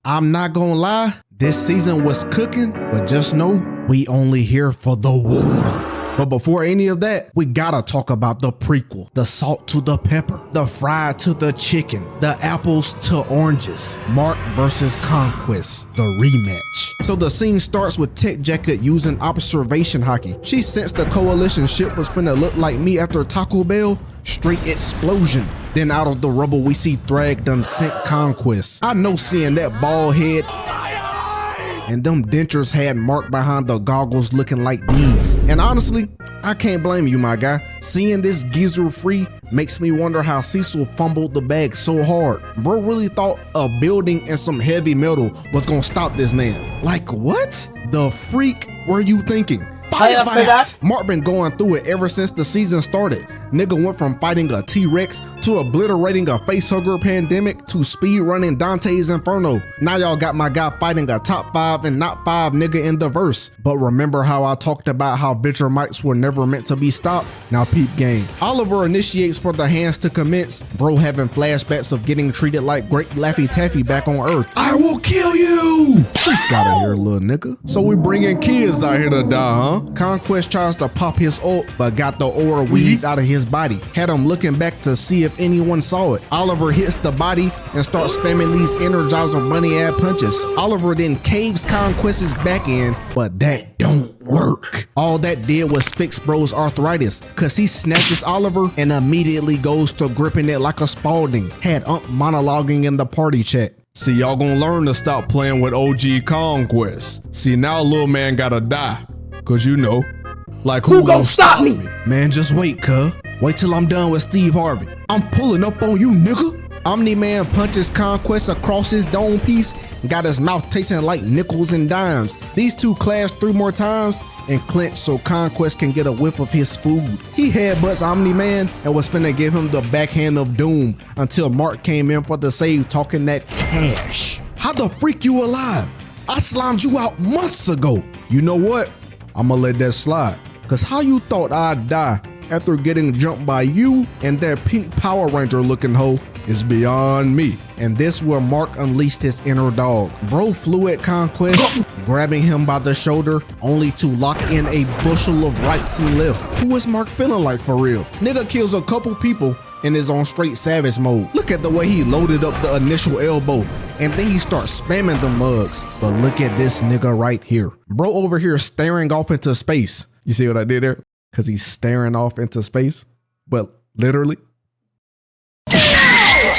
I'm not gonna lie, this season was cooking, but just know we only here for the war. But before any of that, we gotta talk about the prequel, the salt to the pepper, the fried to the chicken, the apples to oranges, Mark versus Conquest, the rematch. So the scene starts with Tech Jacket using observation hockey. She sensed the coalition ship was finna look like me after Taco Bell, straight explosion. Then out of the rubble, we see THRAGG done sent Conquest. I know seeing that bald head and them dentures had Mark behind the goggles looking like these. And honestly, I can't blame you, my guy. Seeing this geezer free makes me wonder how Cecil fumbled the bag so hard. Bro really thought a building and some heavy metal was gonna stop this man. Like what? The freak were you thinking? Fight. Mark been going through it ever since the season started. Nigga went from fighting a T-Rex to obliterating a facehugger pandemic to speed running Dante's Inferno. Now y'all got my guy fighting a top 5 and not 5 nigga in the verse. But remember how I talked about how VILTRUMITEs were never meant to be stopped? Now peep game. Oliver initiates for the hands to commence. Bro having flashbacks of getting treated like Great Laffy Taffy back on Earth. I will kill you! Freak out of here, little nigga. So we bringing kids out here to die, huh? Conquest tries to pop his ult, but got the aura weaved out of his body. Had him looking back to see if anyone saw it. Oliver hits the body and starts spamming these Energizer bunny ass punches. Oliver then caves Conquest's back end, but that don't work. All that did was fix bro's arthritis, cause he snatches Oliver and immediately goes to gripping it like a Spalding. Had monologuing in the party chat. See, y'all gonna learn to stop playing with OG Conquest. See, now little man gotta die. Cause you know, like who gon' stop me? Man, just wait, cuz. Wait till I'm done with Steve Harvey. I'm pulling up on you, nigga. Omni-Man punches Conquest across his dome piece and got his mouth tasting like nickels and dimes. These two clash 3 more times and clinch so Conquest can get a whiff of his food. He headbutts Omni-Man and was finna give him the backhand of doom until Mark came in for the save talking that cash. How the freak you alive? I slimed you out months ago. You know what? I'ma let that slide. Cause how you thought I'd die after getting jumped by you and that pink Power Ranger looking hoe is beyond me. And this where Mark unleashed his inner dog. Bro flew at Conquest, grabbing him by the shoulder, only to lock in a bushel of rights and left. Who is Mark feeling like for real? Nigga kills a couple people and is on straight savage mode. Look at the way he loaded up the initial elbow and then he starts spamming the mugs. But look at this nigga right here. Bro over here staring off into space. You see what I did there? Cause he's staring off into space, but literally.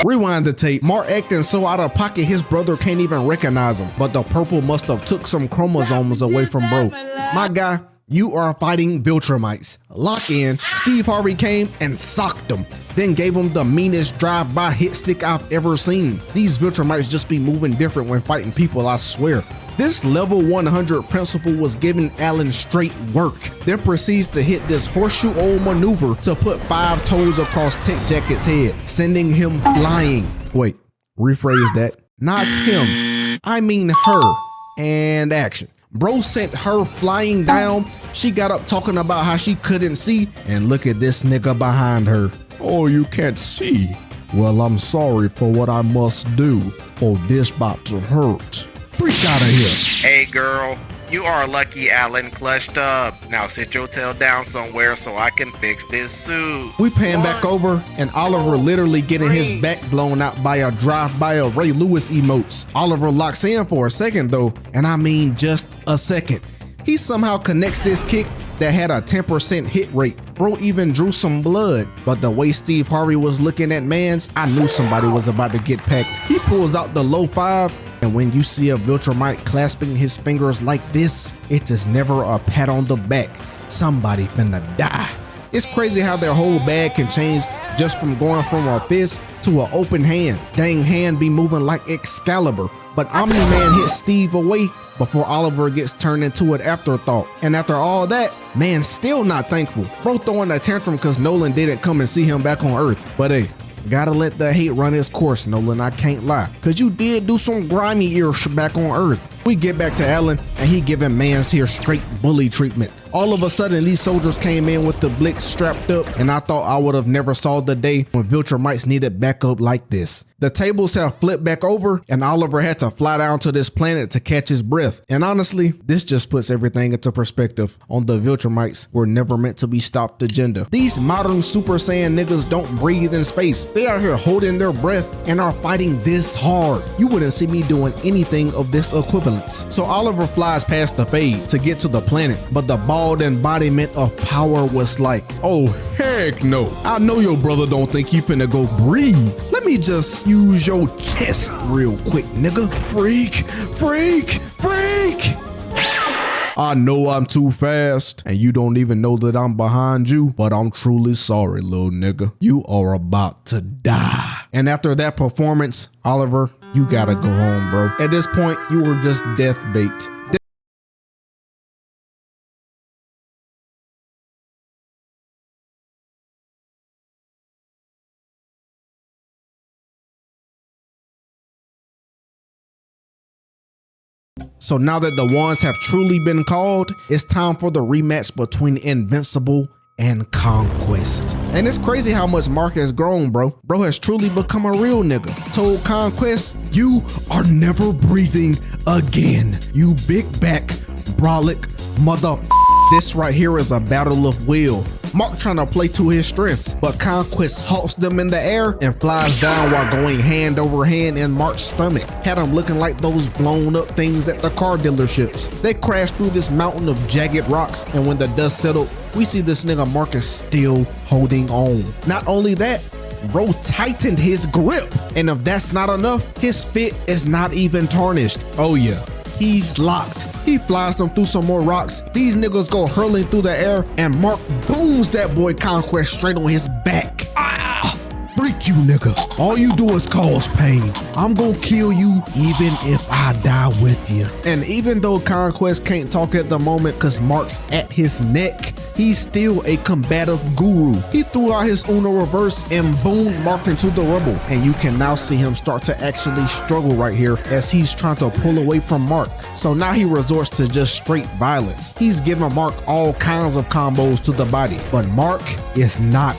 Rewind the tape. Mark acting so out of pocket his brother can't even recognize him, but the purple must have took some chromosomes away from bro. My guy, you are fighting VILTRUMITEs. Lock in. Steve Harvey came and socked him, then gave him the meanest drive-by hit stick I've ever seen. These VILTRUMITEs just be moving different when fighting people, I swear. This level 100 principal was giving Alan straight work, then proceeds to hit this horseshoe old maneuver to put 5 toes across Tech Jacket's head, sending him flying. Wait, rephrase that. Not him, I mean her. And action. Bro sent her flying down. She got up talking about how she couldn't see, and look at this nigga behind her. Oh, you can't see? Well, I'm sorry for what I must do, for this about to hurt. Freak out of here. Hey girl, you are lucky Alan clutched up. Now sit your tail down somewhere so I can fix this suit. We pan back over and Oliver literally getting his back blown out by a drive-by of Ray Lewis emotes. Oliver locks in for a second though, and I mean just a second. He somehow connects this kick that had a 10% hit rate. Bro even drew some blood, but the way Steve Harvey was looking at mans, I knew somebody was about to get packed. He pulls out the low 5, and when you see a VILTRUMITE clasping his fingers like this, it is never a pat on the back. Somebody finna die. It's crazy how their whole bag can change just from going from a fist to an open hand. Dang hand be moving like Excalibur. But Omni-Man hits Steve away before Oliver gets turned into an afterthought. And after all that, man still not thankful. Bro throwing a tantrum cause Nolan didn't come and see him back on Earth. But hey, gotta let the hate run its course, Nolan, I can't lie. Cause you did do some grimy ish back on Earth. We get back to Alan and he giving mans here straight bully treatment. All of a sudden, these soldiers came in with the Blix strapped up, and I thought I would have never saw the day when Viltrumites needed backup like this. The tables have flipped back over, and Oliver had to fly down to this planet to catch his breath. And honestly, this just puts everything into perspective on the Viltrumites were never meant to be stopped agenda. These modern Super Saiyan niggas don't breathe in space. They are here holding their breath and are fighting this hard. You wouldn't see me doing anything of this equivalence. So Oliver flies past the fade to get to the planet, but the bald embodiment of power was like, oh heck no. I know your brother don't think he finna go breathe. Let me just use your chest real quick, nigga. Freak, freak, freak. I know I'm too fast and you don't even know that I'm behind you, but I'm truly sorry, little nigga. You are about to die. And after that performance, Oliver, you gotta go home, bro. At this point, you were just death bait. So now that the ones have truly been called, it's time for the rematch between Invincible and Conquest. And it's crazy how much Mark has grown, bro. Bro has truly become a real nigga. Told Conquest, you are never breathing again. You big back, brolic, mother. This right here is a battle of will. Mark trying to play to his strengths, but Conquest halts them in the air and flies down while going hand over hand in Mark's stomach. Had him looking like those blown up things at the car dealerships. They crash through this mountain of jagged rocks, and when the dust settled, we see this nigga Mark is still holding on. Not only that, bro tightened his grip, and if that's not enough, his fit is not even tarnished. Oh yeah, he's locked. He flies them through some more rocks. These niggas go hurling through the air, and Mark booms that boy Conquest straight on his back. Ah, freak you, nigga. All you do is cause pain. I'm gonna kill you even if I die with you. And even though Conquest can't talk at the moment cause Mark's at his neck, he's still a combative guru. He threw out his Uno reverse and boomed Mark into the rubble. And you can now see him start to actually struggle right here as he's trying to pull away from Mark. So now he resorts to just straight violence. He's giving Mark all kinds of combos to the body, but Mark is not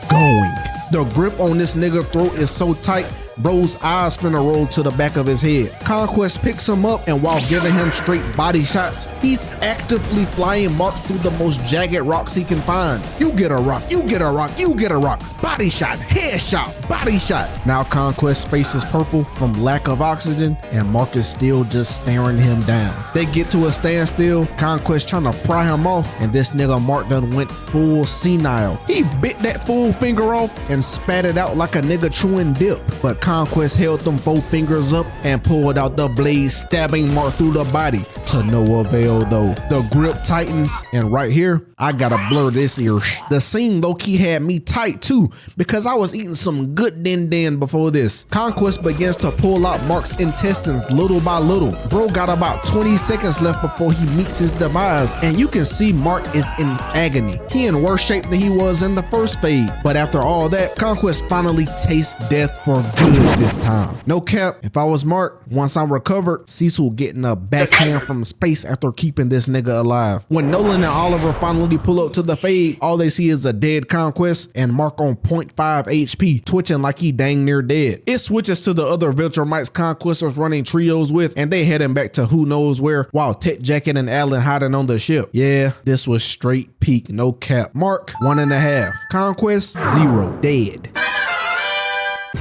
going. The grip on this nigga throat is so tight, bro's eyes finna roll to the back of his head. Conquest picks him up, and while giving him straight body shots, he's actively flying Mark through the most jagged rocks he can find. You get a rock, you get a rock, you get a rock. Body shot, headshot, body shot. Now Conquest's face is purple from lack of oxygen, and Mark is still just staring him down. They get to a standstill, Conquest trying to pry him off, and this nigga Mark done went full senile. He bit that full finger off and spat it out like a nigga chewing dip, but Conquest held them 4 fingers up and pulled out the blade, stabbing Mark through the body. To no avail though. The grip tightens, and right here, I gotta blur this ear. The scene low-key had me tight too, because I was eating some good din before this. Conquest begins to pull out Mark's intestines little by little. Bro got about 20 seconds left before he meets his demise, and you can see Mark is in agony. He in worse shape than he was in the first fade. But after all that, Conquest finally tastes death for good this time. No cap, if I was Mark, once I'm recovered, Cecil getting a backhand from space after keeping this nigga alive. When Nolan and Oliver finally pull up to the fade, all they see is a dead Conquest and Mark on 0.5 HP, twitching like he dang near dead. It switches to the other Viltrumites Conquest was running trios with, and they heading back to who knows where, while Tet Jacket and Alan hiding on the ship. Yeah, this was straight peak, no cap. Mark, 1.5. Conquest, 0. Dead.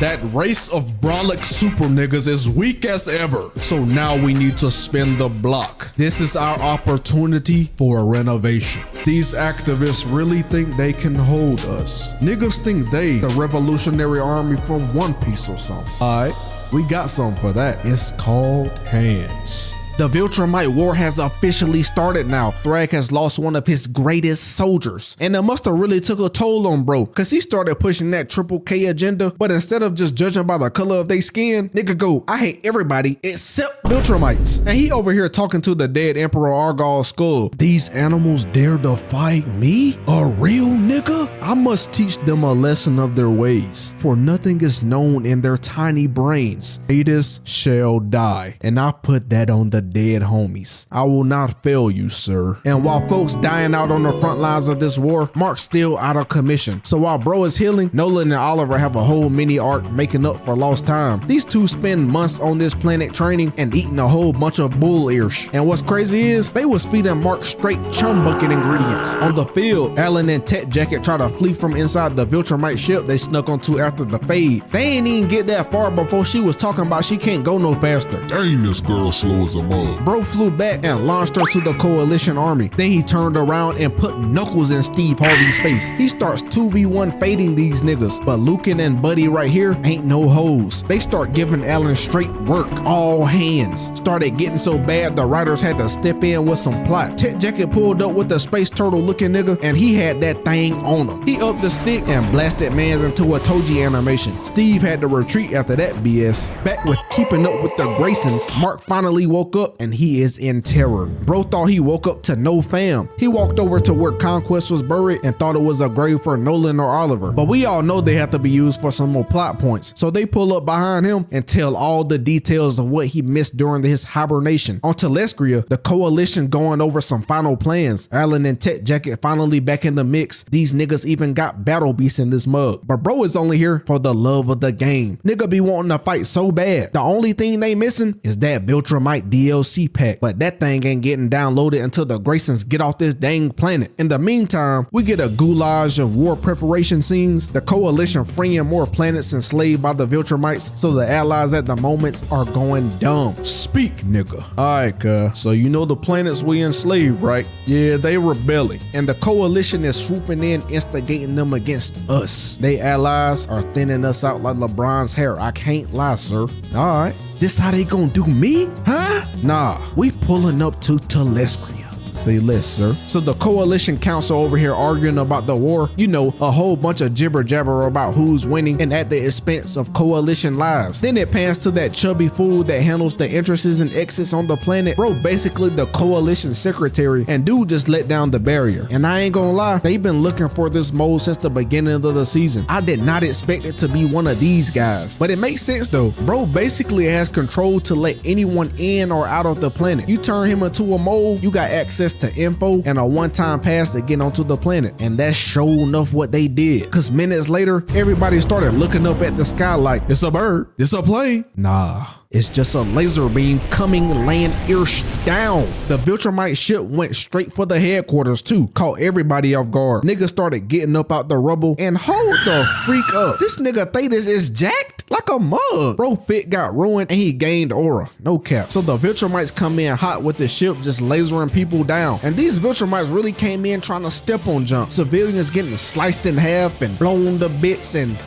That race of brolic super niggas is weak as ever. So now we need to spin the block. This is our opportunity for a renovation. These activists really think they can hold us. Niggas think they the Revolutionary Army from One Piece or something. Alright, we got something for that. It's called hands. The VILTRUMITE war has officially started now. THRAGG has lost one of his greatest soldiers. And it must have really took a toll on bro, cause he started pushing that triple K agenda, but instead of just judging by the color of their skin, nigga go, I hate everybody except Viltrumites. And he over here talking to the dead Emperor Argall's skull. These animals dare to fight me? A real nigga? I must teach them a lesson of their ways, for nothing is known in their tiny brains. Haters shall die. And I put that on the dead homies. I will not fail you, sir. And while folks dying out on the front lines of this war, Mark's still out of commission. So while bro is healing, Nolan and Oliver have a whole mini arc making up for lost time. These two spend months on this planet training and eating a whole bunch of bull ears. And what's crazy is they was feeding Mark straight chum bucket ingredients. On the field, Alan and Tech Jacket try to flee from inside the Viltrumite ship they snuck onto after the fade. They ain't even get that far before she was talking about she can't go no faster. Dang, this girl slow as a mug. Bro flew back and launched her to the coalition army. Then he turned around and put knuckles in Steve Harvey's face. He starts 2v1 fading these niggas, but Lucan and Buddy right here ain't no hoes. They start giving Alan straight work, all hands. Started getting so bad the writers had to step in with some plot. Tech Jacket pulled up with the space turtle looking nigga and he had that thing on him. He upped the stick and blasted mans into a Toji animation. Steve had to retreat after that BS. Back with keeping up with the Graysons, Mark finally woke up and he is in terror. Bro thought he woke up to no fam. He walked over to where Conquest was buried and thought it was a grave for Nolan or Oliver. But we all know they have to be used for some more plot points. So they pull up behind him and tell all the details of what he missed during his hibernation. On Telescria, the coalition going over some final plans. Alan and Tech Jacket finally back in the mix. These niggas even got battle beasts in this mug. But bro is only here for the love of the game. Nigga be wanting to fight so bad. The only thing they missing is that Viltrumite DLC pack. But that thing ain't getting downloaded until the Graysons get off this dang planet. In the meantime, we get a goulash of war preparation scenes. The coalition freeing more planets enslaved by the Viltrumites, so the allies at the moment are going dumb. Speak, nigga. Alright, so you know the planets we enslaved, right? Yeah, they rebelling. And the coalition is swooping in, instigating them against us. They allies are thinning us out like LeBron's hair. I can't lie, sir. Alright. This how they gonna do me? Huh? Nah, we pulling up to Telescria. Say less, sir. So the coalition council over here arguing about the war, you know, a whole bunch of jibber jabber about who's winning and at the expense of coalition lives. Then it pans to that chubby fool that handles the entrances and exits on the planet. Bro, basically the coalition secretary, and dude just let down the barrier. And I ain't gonna lie, they've been looking for this mode since the beginning of the season. I did not expect it to be one of these guys, but it makes sense though. Bro basically has control to let anyone in or out of the planet. You turn him into a mole, you got access to info and a one-time pass to get onto the planet. And that's sure enough what they did, cause minutes later everybody started looking up at the sky like, it's a bird, it's a plane. Nah, it's just a laser beam coming land earsh down. The Viltrumite ship went straight for the headquarters too, caught everybody off guard. Niggas started getting up out the rubble, and hold the freak up, this nigga Thetis is jacked like a mug. Bro fit got ruined and he gained aura, no cap. So the Viltrumites come in hot with the ship just lasering people down. And these Viltrumites really came in trying to step on junk. Civilians getting sliced in half and blown to bits and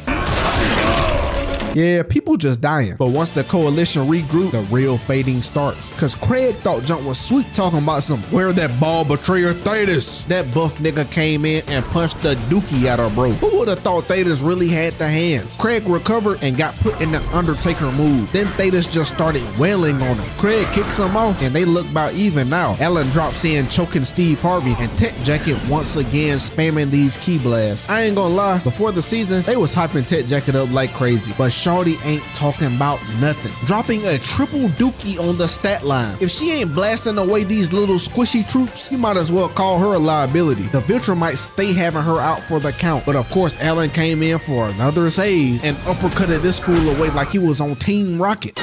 yeah, people just dying. But once the coalition regroup, the real fading starts. Cause Craig thought junk was sweet talking about some, where that ball betrayer Thetis? That buff nigga came in and punched the dookie out of bro. Who would have thought Thetis really had the hands? Craig recovered and got put in the Undertaker move. Then Thetis just started wailing on him. Craig kicks him off and they look about even now. Alan drops in choking Steve Harvey and Tech Jacket once again spamming these key blasts. I ain't gonna lie, before the season, they was hyping Tech Jacket up like crazy. But Shorty ain't talking about nothing. Dropping a triple dookie on the stat line. If she ain't blasting away these little squishy troops, you might as well call her a liability. The Viltrumites stay having her out for the count. But of course, Alan came in for another save and uppercutted this fool away like he was on Team Rocket.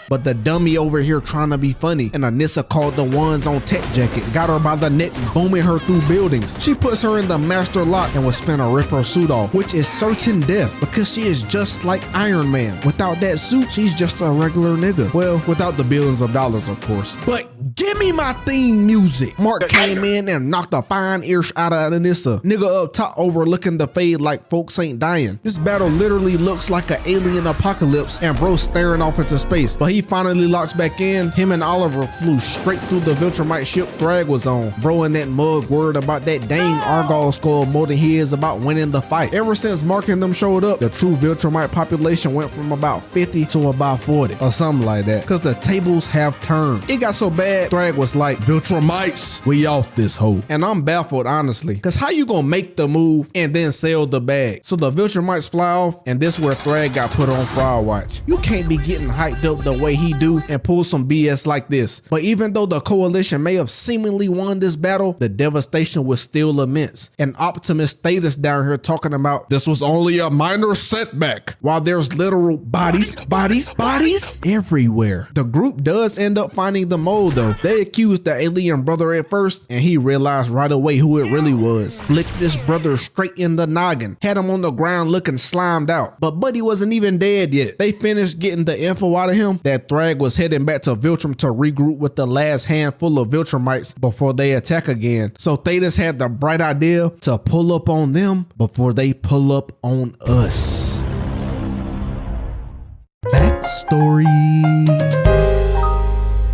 But the dummy over here trying to be funny, and Anissa called the ones on Tech Jacket, got her by the neck, booming her through buildings. She puts her in the master lock and was finna rip her suit off, which is certain death because she is just like Iron Man. Without that suit, she's just a regular nigga. Well, without the billions of dollars, of course. But give me my theme music. Mark came in and knocked a fine ear out of Anissa. Nigga up top overlooking the fade like folks ain't dying. This battle literally looks like an alien apocalypse and bro staring off into space. But he finally locks back in. Him and Oliver flew straight through the Viltrumite ship THRAGG was on. Bro and that mug worried about that dang Argyle skull more than he is about winning the fight. Ever since Mark and them showed up, the true Viltrumite population went from about 50 to about 40 or something like that, because the tables have turned. It got so bad, Thragg was like, Viltrumites, we off this hoe. And I'm baffled, honestly, because how you gonna make the move and then sell the bag? So the Viltrumites fly off, and this where Thragg got put on Fraud Watch. You can't be getting hyped up the way he do and pull some BS like this. But even though the coalition may have seemingly won this battle, the devastation was still immense. And Optimus Status down here talking about this was only a minor setback, while there's literal bodies everywhere. The group does end up finding the mole though. They accused the alien brother at first, and he realized right away who it really was. Flicked this brother straight in the noggin, had him on the ground looking slimed out, but Buddy wasn't even dead yet. They finished getting the info out of him that Thragg was heading back to Viltrum to regroup with the last handful of Viltrumites before they attack again. So Thetis had the bright idea to pull up on them before they pull up on us. Backstory.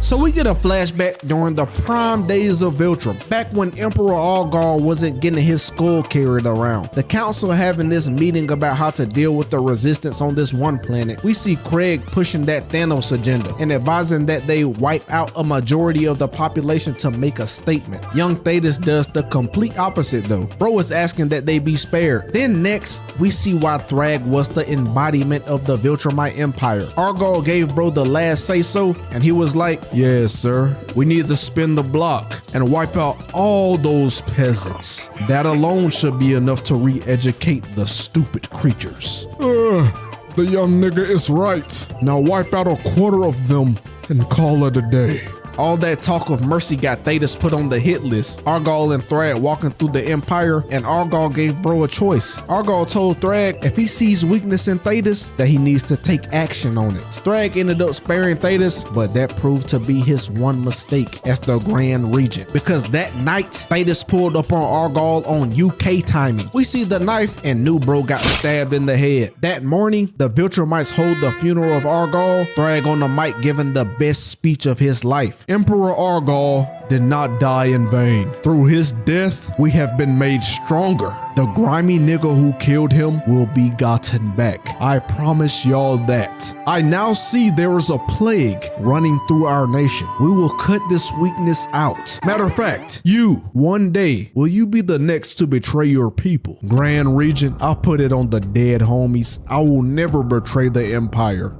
So we get a flashback during the prime days of Viltrum, back when Emperor Algol wasn't getting his skull carried around. The council having this meeting about how to deal with the resistance on this one planet. We see Craig pushing that Thanos agenda and advising that they wipe out a majority of the population to make a statement. Young Thetis does the complete opposite though. Bro is asking that they be spared. Then next, we see why Thragg was the embodiment of the Viltrumite Empire. Algol gave bro the last say so, and he was like, yes, sir. We need to spin the block and wipe out all those peasants. That alone should be enough to re-educate the stupid creatures. The young nigga is right. Now wipe out a quarter of them and call it a day. All that talk of mercy got Thetis put on the hit list. Algol and Thragg walking through the Empire, and Algol gave bro a choice. Algol told Thragg if he sees weakness in Thetis, that he needs to take action on it. Thragg ended up sparing Thetis, but that proved to be his one mistake as the Grand Regent, because that night, Thetis pulled up on Algol on UK timing. We see the knife and knew bro got stabbed in the head. That morning, the Viltrumites hold the funeral of Algol, Thragg on the mic giving the best speech of his life. Emperor Algol did not die in vain. Through his death, we have been made stronger. The grimy nigga who killed him will be gotten back. I promise y'all that. I now see there is a plague running through our nation. We will cut this weakness out. Matter of fact, you, one day, will you be the next to betray your people? Grand Regent, I'll put it on the dead homies. I will never betray the Empire.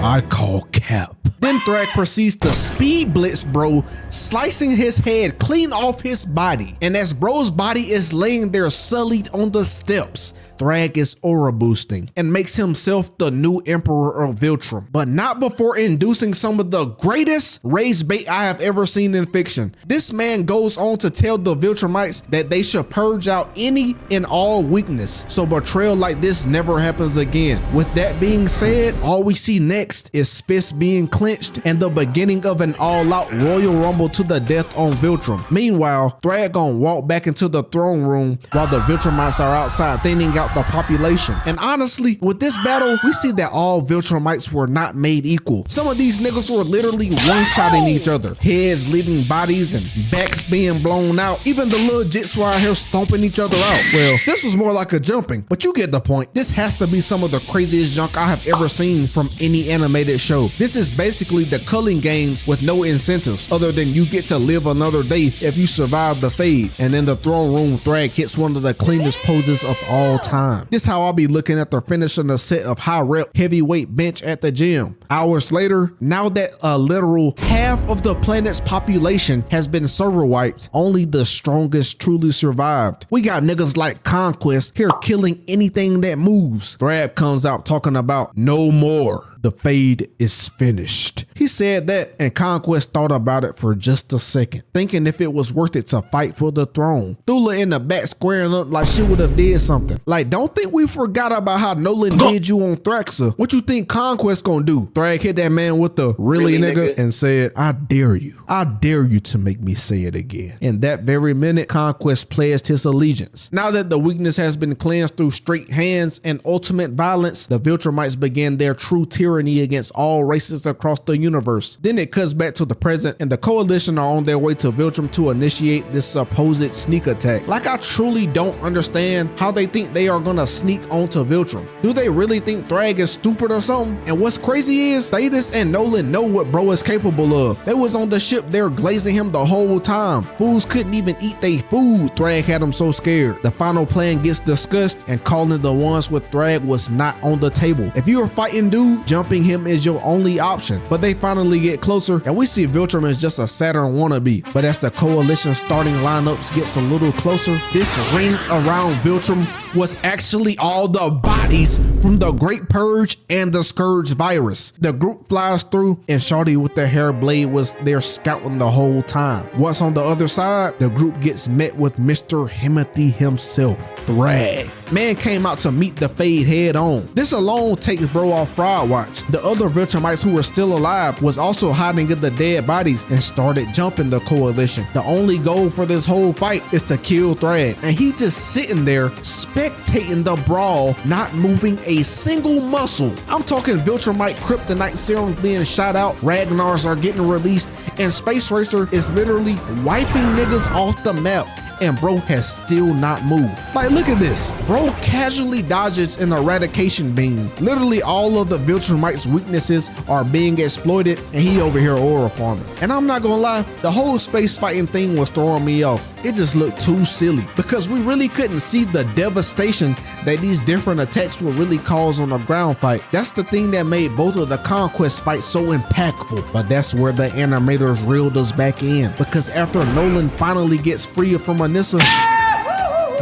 I call cap. Then Thragg proceeds to speed blitz bro, slicing his head clean off his body. And as bro's body is laying there sullied on the steps, Thragg is aura boosting and makes himself the new Emperor of Viltrum, but not before inducing some of the greatest rage bait I have ever seen in fiction. This man goes on to tell the Viltrumites that they should purge out any and all weakness, so betrayal like this never happens again. With that being said, all we see next is fists being clenched and the beginning of an all-out Royal Rumble to the death on Viltrum. Meanwhile, Thragg gonna walk back into the throne room while the Viltrumites are outside thinning out the population. And honestly, with this battle, we see that all Viltrumites were not made equal. Some of these niggas were literally one-shotting each other, heads leaving bodies and backs being blown out. Even the little Jutsu out here stomping each other out. Well, this was more like a jumping, but you get the point. This has to be some of the craziest junk I have ever seen from any animated show. This is basically the culling games with no incentives other than you get to live another day if you survive the fade. And in the throne room, Thragg hits one of the cleanest poses of all time. This how I'll be looking after finishing a set of high rep heavyweight bench at the gym. Hours later, now that a literal half of the planet's population has been server wiped, only the strongest truly survived. We got niggas like Conquest here killing anything that moves. Thragg comes out talking about no more. The fade is finished. He said that, and Conquest thought about it for just a second, thinking if it was worth it to fight for the throne. Thula in the back squaring up like she would have did something. Like, don't think we forgot about how Nolan did you on Thraxa. What you think Conquest gonna do? Thragg hit that man with the really nigga and said, I dare you. I dare you to make me say it again. In that very minute, Conquest pledged his allegiance. Now that the weakness has been cleansed through straight hands and ultimate violence, the Viltrumites began their true tyranny against all races across the universe. Then it cuts back to the present, and the coalition are on their way to Viltrum to initiate this supposed sneak attack. Like, I truly don't understand how they think they are are gonna sneak onto Viltrum. Do they really think Thragg is stupid or something? And what's crazy is Status and Nolan know what bro is capable of. They was on the ship there glazing him the whole time. Fools couldn't even eat their food. Thragg had them so scared. The final plan gets discussed, and calling the ones with Thragg was not on the table. If you are fighting dude, jumping him is your only option. But they finally get closer, and we see Viltrum is just a Saturn wannabe. But as the coalition starting lineups gets a little closer, this ring around Viltrum was actually all the bodies from the Great Purge and the Scourge virus. The group flies through, and Shorty with the hair blade was there scouting the whole time. Once on the other side, the group gets met with Mr. Himothy himself, Thragg. Man came out to meet the Fade head on. This alone takes bro off fried watch. The other Viltrumites who were still alive was also hiding in the dead bodies and started jumping the coalition. The only goal for this whole fight is to kill Thragg, and he just sitting there spectating the brawl, not moving a single muscle. I'm talking Viltrumite kryptonite serum being shot out, Ragnars are getting released, and Space Racer is literally wiping niggas off the map. And bro has still not moved. Like, look at this. Bro casually dodges an eradication beam. Literally all of the Viltrumite's weaknesses are being exploited, and he over here aura farming. And I'm not gonna lie, the whole space fighting thing was throwing me off. It just looked too silly because we really couldn't see the devastation that these different attacks will really cause on a ground fight. That's the thing that made both of the Conquest fights so impactful. But that's where the animators reeled us back in, because after Nolan finally gets free from Anissa,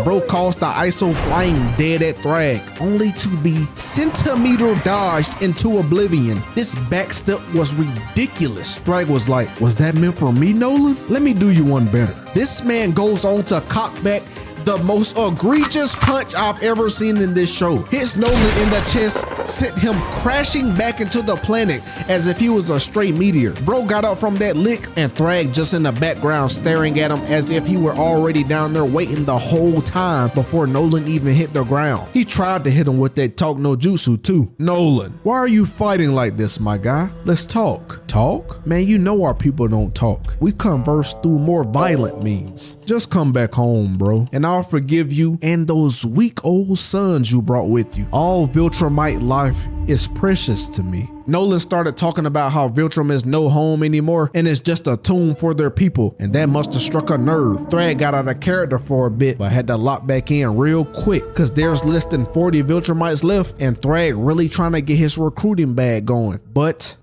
bro calls the ISO flying dead at Thragg, only to be centimeter dodged into oblivion. This backstep was ridiculous. Thragg was like, was that meant for me, Nolan? Let me do you one better. This man goes on to cock back the most egregious punch I've ever seen in this show. Hits Nolan in the chest, sent him crashing back into the planet as if he was a stray meteor. Bro got up from that lick, and Thragg just in the background staring at him as if he were already down there waiting the whole time before Nolan even hit the ground. He tried to hit him with that talk no jutsu too. Nolan, why are you fighting like this, my guy? Let's talk. Talk? Man, you know our people don't talk. We converse through more violent means. Just come back home, bro, and I'll forgive you and those weak old sons you brought with you. All Viltrumite life is precious to me. Nolan started talking about how Viltrum is no home anymore and is just a tomb for their people, and that must have struck a nerve. Thragg got out of character for a bit, but had to lock back in real quick because there's less than 40 Viltrumites left, and Thragg really trying to get his recruiting bag going. But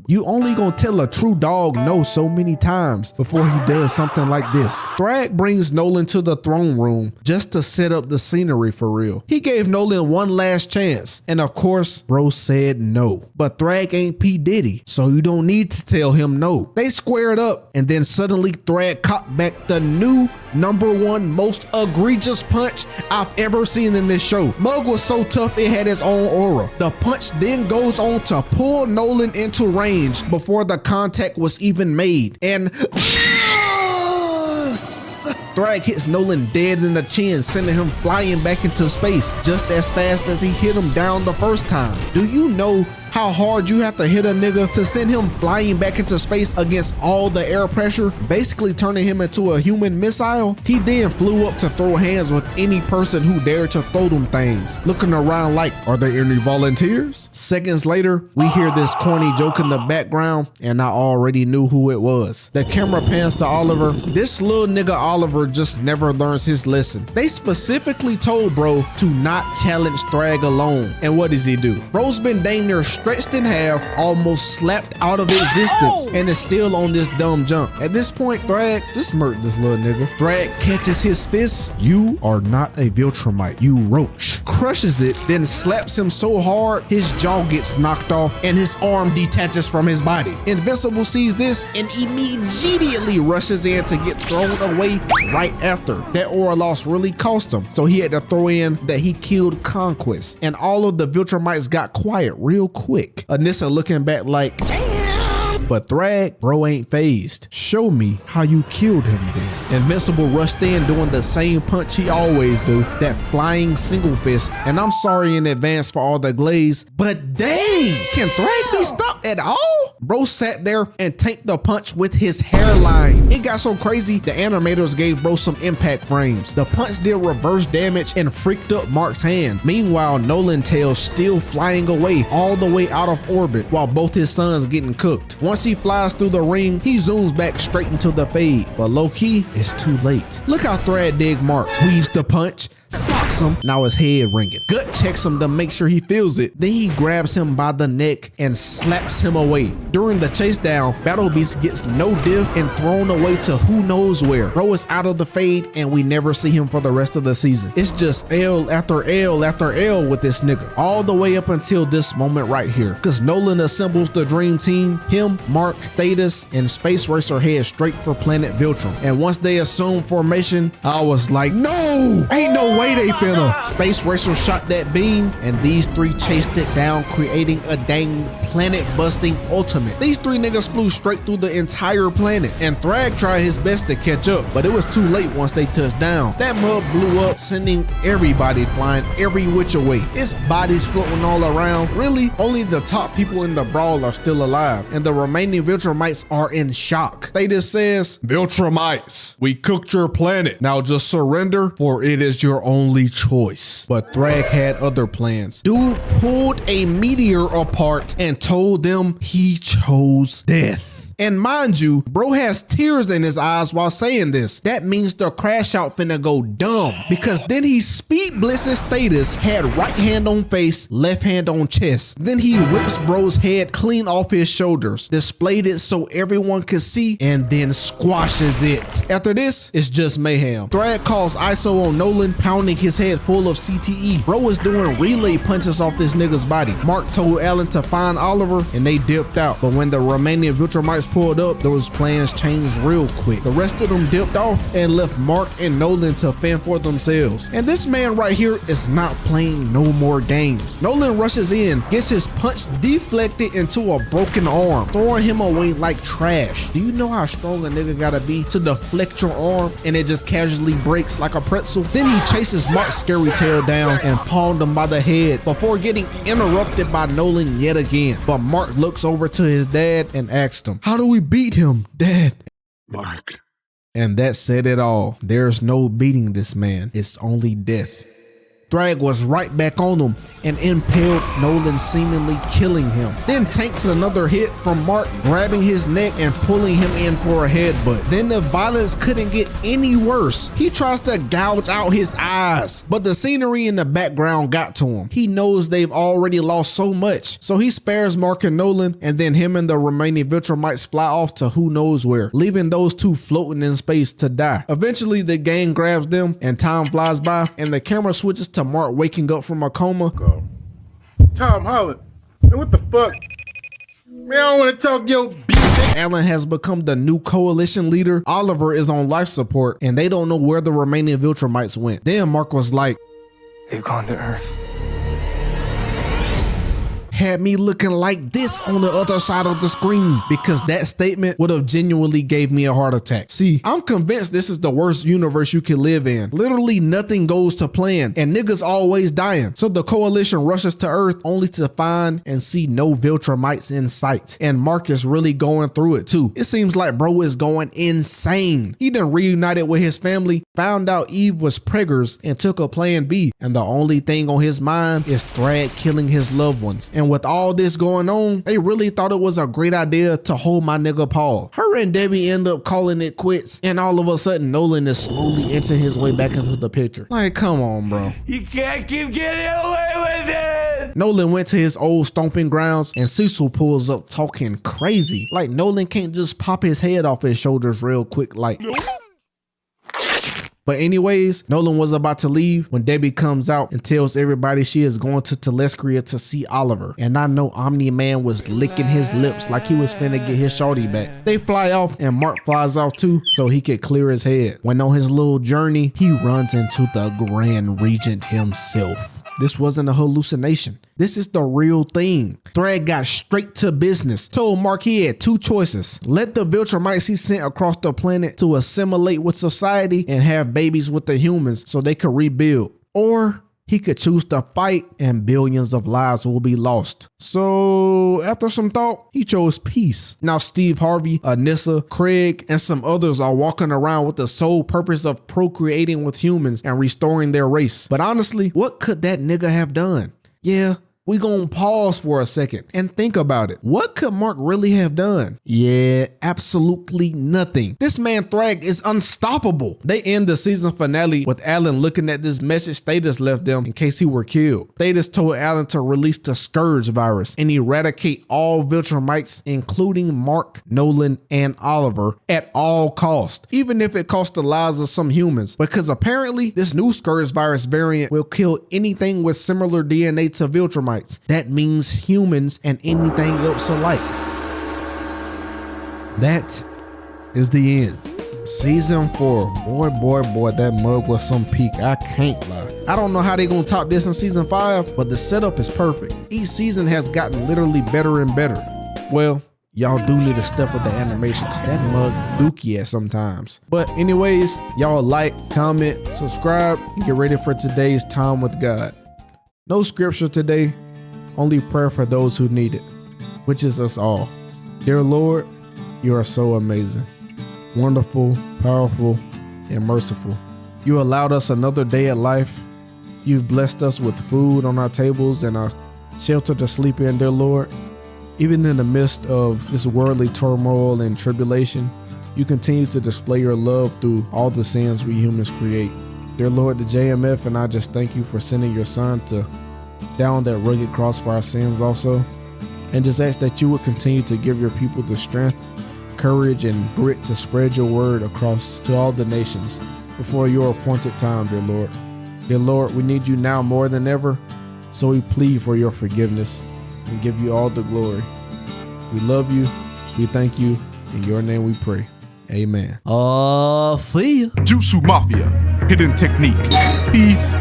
you only gonna tell a true dog no so many times before he does something like this. Thragg brings Nolan to the throne room just to set up the scenery for real. He gave Nolan one last chance, and of course bro said no. But Thragg ain't P. Diddy, so you don't need to tell him no. They squared up, and then suddenly Thragg cocked back the new #1 most egregious punch I've ever seen in this show. Mug was so tough it had its own aura. The punch then goes on to pull Nolan into range before the contact was even made, and Thragg hits Nolan dead in the chin, sending him flying back into space just as fast as he hit him down the first time. Do you know how hard you have to hit a nigga to send him flying back into space against all the air pressure, basically turning him into a human missile? He then flew up to throw hands with any person who dared to throw them things, looking around like, are there any volunteers? Seconds later, we hear this corny joke in the background, and I already knew who it was. The camera pans to Oliver. This little nigga Oliver just never learns his lesson. They specifically told bro to not challenge Thragg alone, and what does he do? Bro's been dang near stretched in half, almost slapped out of existence, and is still on this dumb jump. At this point, Thragg just murked this little nigga. Thragg catches his fist. You are not a Viltrumite, you roach. Crushes it, then slaps him so hard his jaw gets knocked off and his arm detaches from his body. Invincible sees this and immediately rushes in to get thrown away right after. That aura loss really cost him, so he had to throw in that he killed Conquest, and all of the Viltrumites got quiet real quick. Anissa looking back like, damn. But Thragg, bro ain't phased. Show me how you killed him then. Invincible rushed in doing the same punch he always do, that flying single fist. And I'm sorry in advance for all the glaze, but dang, can Thragg be stopped at all? Bro sat there and tanked the punch with his hairline. It got so crazy, the animators gave bro some impact frames. The punch did reverse damage and freaked up Mark's hand. Meanwhile, Nolan's tail still flying away all the way out of orbit while both his sons getting cooked. Once he flies through the ring, he zooms back straight into the fade, but low-key, it's too late. Look how THRAGG dig Mark, weaves the punch, socks him, now his head ringing. Gut checks him to make sure he feels it. Then he grabs him by the neck and slaps him away. During the chase down, Battle Beast gets no diff and thrown away to who knows where. Bro is out of the fade and we never see him for the rest of the season. It's just L after L after L with this nigga, all the way up until this moment right here. Cause Nolan assembles the dream team. Him, Mark, Thetis, and Space Racer head straight for planet Viltrum. And once they assume formation, I was like, no, ain't no way they finna. Space Racer shot that beam and these three chased it down, creating a dang planet busting ultimate. These three niggas flew straight through the entire planet and THRAGG tried his best to catch up, but it was too late once they touched down. That mud blew up, sending everybody flying every which way. Its bodies floating all around. Really, only the top people in the brawl are still alive and the remaining Viltrumites are in shock. Thetis says, "Viltrumites, we cooked your planet. Now just surrender, for it is your only choice." But THRAGG had other plans. Dude pulled a meteor apart and told them he chose death. And mind you, bro has tears in his eyes while saying this. That means the crash out finna go dumb, because then he speed blitzes Thetis, had right hand on face, left hand on chest. Then he rips bro's head clean off his shoulders, displayed it so everyone could see, and then squashes it. After this, it's just mayhem. THRAGG calls ISO on Nolan, pounding his head full of CTE. Bro is doing relay punches off this nigga's body. Mark told Alan to find Oliver and they dipped out. But when the remaining Viltrumites pulled up, those plans changed real quick. The rest of them dipped off and left Mark and Nolan to fend for themselves. And this man right here is not playing no more games. Nolan rushes in, gets his punch deflected into a broken arm, throwing him away like trash. Do you know how strong a nigga gotta be to deflect your arm and it just casually breaks like a pretzel? Then he chases Mark's scary tail down and palmed him by the head before getting interrupted by Nolan yet again. But Mark looks over to his dad and asks him, "How do we beat him, Dad?" Mark. And that said it all. There's no beating this man. It's only death. THRAGG was right back on him and impaled Nolan, seemingly killing him. Then tanks another hit from Mark, grabbing his neck and pulling him in for a headbutt. Then the violence couldn't get any worse. He tries to gouge out his eyes, but the scenery in the background got to him. He knows they've already lost so much, so he spares Mark and Nolan, and then him and the remaining Viltrumites fly off to who knows where, leaving those two floating in space to die. Eventually the gang grabs them and time flies by and the camera switches to Mark waking up from a coma. Tom Holland, man, what the fuck? Man, I don't want to talk your bitch. Alan has become the new coalition leader. Oliver is on life support and they don't know where the remaining Viltrumites went. Then Mark was like, "They've gone to Earth." Had me looking like this on the other side of the screen, because that statement would have genuinely gave me a heart attack. See, I'm convinced this is the worst universe you can live in. Literally nothing goes to plan and niggas always dying. So the coalition rushes to Earth only to find and see no Viltrumites in sight. And Mark is really going through it too. It seems like bro is going insane. He done reunited with his family, found out Eve was preggers and took a plan B. And the only thing on his mind is THRAGG killing his loved ones. And with all this going on, they really thought it was a great idea to hold my nigga Paul. Her and Debbie end up calling it quits, and all of a sudden Nolan is slowly inching his way back into the picture. Like, come on, bro. You can't keep getting away with it! Nolan went to his old stomping grounds and Cecil pulls up talking crazy. Like Nolan can't just pop his head off his shoulders real quick like... But anyways, Nolan was about to leave when Debbie comes out and tells everybody she is going to Telescria to see Oliver. And I know Omni-Man was licking his lips like he was finna get his shorty back. They fly off and Mark flies off too so he could clear his head. When on his little journey, he runs into the Grand Regent himself. This wasn't a hallucination. This is the real thing. THRAGG got straight to business. Told Mark he had two choices. Let the Viltrumites he sent across the planet to assimilate with society and have babies with the humans so they could rebuild. Or He could choose to fight and billions of lives will be lost. So after some thought, he chose peace. Now Steve Harvey, Anissa, Craig, and some others are walking around with the sole purpose of procreating with humans and restoring their race. But honestly, what could that nigga have done? Yeah. We gonna pause for a second and think about it. What could Mark really have done? Yeah, absolutely nothing. This man THRAGG is unstoppable. They end the season finale with Alan looking at this message Status left them in case he were killed. Status told Alan to release the Scourge virus and eradicate all Viltrumites, including Mark, Nolan, and Oliver, at all costs, even if it costs the lives of some humans, because apparently this new Scourge virus variant will kill anything with similar DNA to Viltrumites. That means humans and anything else alike. That is the end. Season 4. Boy, that mug was some peak. I can't lie. I don't know how they gonna top this in season 5, but the setup is perfect. Each season has gotten literally better and better. Well, y'all do need to step with the animation because that mug dookie at sometimes. But anyways, y'all like, comment, subscribe, and get ready for today's time with God. No scripture today, only prayer for those who need it, which is us all. Dear Lord, you are so amazing, wonderful, powerful, and merciful. You allowed us another day at life. You've blessed us with food on our tables and a shelter to sleep in, dear Lord. Even in the midst of this worldly turmoil and tribulation, you continue to display your love through all the sins we humans create. Dear Lord, the JMF and I just thank you for sending your son to down that rugged cross for our sins also. And just ask that you would continue to give your people the strength, courage, and grit to spread your word across to all the nations before your appointed time, dear Lord. Dear Lord, we need you now more than ever, so we plead for your forgiveness and give you all the glory. We love you. We thank you. In your name we pray. Amen. See ya. Jutsu Mafia, hidden technique, peace,